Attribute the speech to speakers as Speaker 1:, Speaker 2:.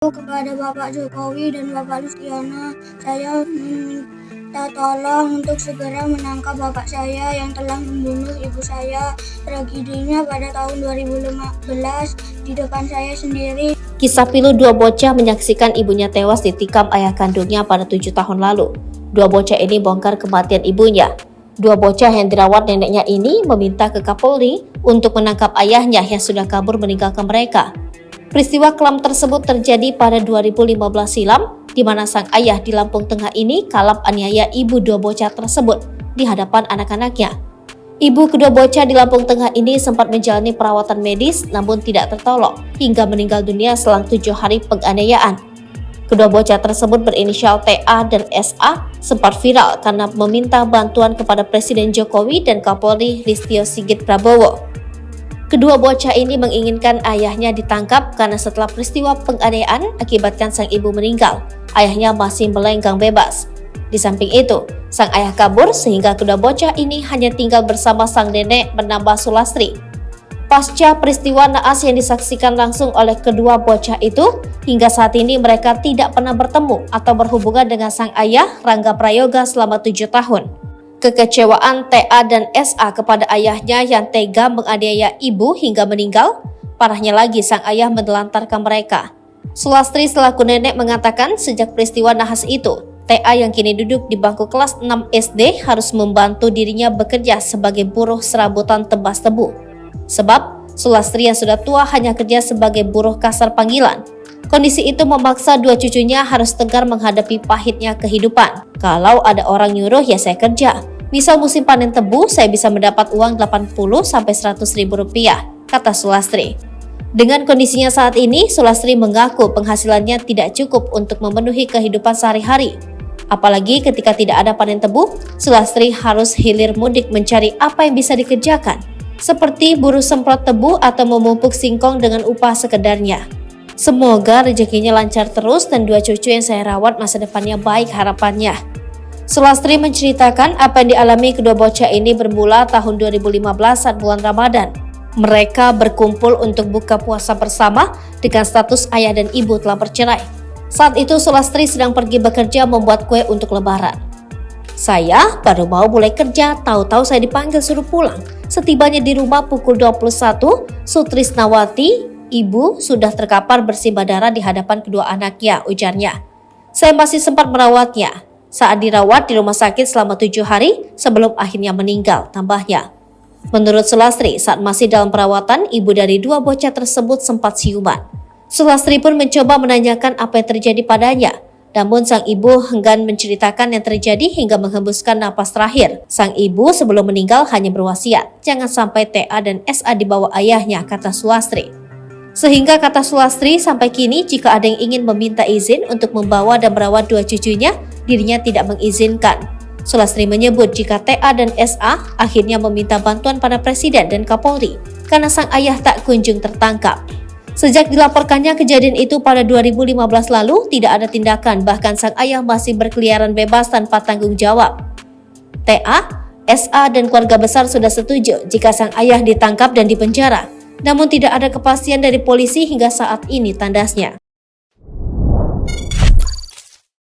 Speaker 1: Kepada Bapak Jokowi dan Bapak Lustiana, saya minta tolong untuk segera menangkap bapak saya yang telah membunuh ibu saya. Tragedinya pada tahun 2015 di depan saya sendiri.
Speaker 2: Kisah pilu dua bocah menyaksikan ibunya tewas ditikam ayah kandungnya pada 7 tahun lalu. Dua bocah ini bongkar kematian ibunya. Dua bocah yang dirawat neneknya ini meminta ke Kapolri untuk menangkap ayahnya yang sudah kabur meninggalkan mereka. Peristiwa kelam tersebut terjadi pada 2015 silam, di mana sang ayah di Lampung Tengah ini kalap aniaya ibu dua bocah tersebut di hadapan anak-anaknya. Ibu kedua bocah di Lampung Tengah ini sempat menjalani perawatan medis namun tidak tertolong hingga meninggal dunia selang 7 hari penganiayaan. Kedua bocah tersebut berinisial TA dan SA sempat viral karena meminta bantuan kepada Presiden Jokowi dan Kapolri Listio Sigit Prabowo. Kedua bocah ini menginginkan ayahnya ditangkap karena setelah peristiwa penganiayaan akibatkan sang ibu meninggal, ayahnya masih melenggang bebas. Di samping itu, sang ayah kabur sehingga kedua bocah ini hanya tinggal bersama sang nenek bernama Sulastri. Pasca peristiwa naas yang disaksikan langsung oleh kedua bocah itu, hingga saat ini mereka tidak pernah bertemu atau berhubungan dengan sang ayah Rangga Prayoga selama 7 tahun. Kekecewaan TA dan SA kepada ayahnya yang tega menganiaya ibu hingga meninggal, parahnya lagi sang ayah menelantarkan mereka. Sulastri selaku nenek mengatakan sejak peristiwa nahas itu, TA yang kini duduk di bangku kelas 6 SD harus membantu dirinya bekerja sebagai buruh serabutan tebas tebu. Sebab Sulastri yang sudah tua hanya kerja sebagai buruh kasar panggilan. Kondisi itu memaksa dua cucunya harus tegar menghadapi pahitnya kehidupan. Kalau ada orang nyuruh ya saya kerja. Misal musim panen tebu saya bisa mendapat uang 80-100 ribu rupiah, kata Sulastri. Dengan kondisinya saat ini, Sulastri mengaku penghasilannya tidak cukup untuk memenuhi kehidupan sehari-hari. Apalagi ketika tidak ada panen tebu, Sulastri harus hilir mudik mencari apa yang bisa dikerjakan, seperti buruh semprot tebu atau memupuk singkong dengan upah sekedarnya. Semoga rezekinya lancar terus dan dua cucu yang saya rawat masa depannya baik harapannya. Sulastri menceritakan apa yang dialami kedua bocah ini bermula tahun 2015 saat bulan Ramadan. Mereka berkumpul untuk buka puasa bersama dengan status ayah dan ibu telah bercerai. Saat itu Sulastri sedang pergi bekerja membuat kue untuk lebaran. Saya baru mau mulai kerja, tahu-tahu saya dipanggil suruh pulang. Setibanya di rumah pukul 21, Sutrisnawati, ibu sudah terkapar bersimbah darah di hadapan kedua anaknya, ujarnya. Saya masih sempat merawatnya saat dirawat di rumah sakit selama 7 hari sebelum akhirnya meninggal, tambahnya. Menurut Sulastri, saat masih dalam perawatan, ibu dari dua bocah tersebut sempat siuman. Sulastri pun mencoba menanyakan apa yang terjadi padanya. Namun sang ibu enggan menceritakan yang terjadi hingga menghembuskan napas terakhir. Sang ibu sebelum meninggal hanya berwasiat, jangan sampai TA dan SA dibawa ayahnya, kata Sulastri. Sehingga kata Sulastri, sampai kini jika ada yang ingin meminta izin untuk membawa dan merawat dua cucunya, dirinya tidak mengizinkan. Sulastri menyebut jika TA dan SA akhirnya meminta bantuan pada Presiden dan Kapolri karena sang ayah tak kunjung tertangkap. Sejak dilaporkannya kejadian itu pada 2015 lalu, tidak ada tindakan, bahkan sang ayah masih berkeliaran bebas tanpa tanggung jawab. TA, SA, dan keluarga besar sudah setuju jika sang ayah ditangkap dan dipenjara. Namun tidak ada kepastian dari polisi hingga saat ini, tandasnya.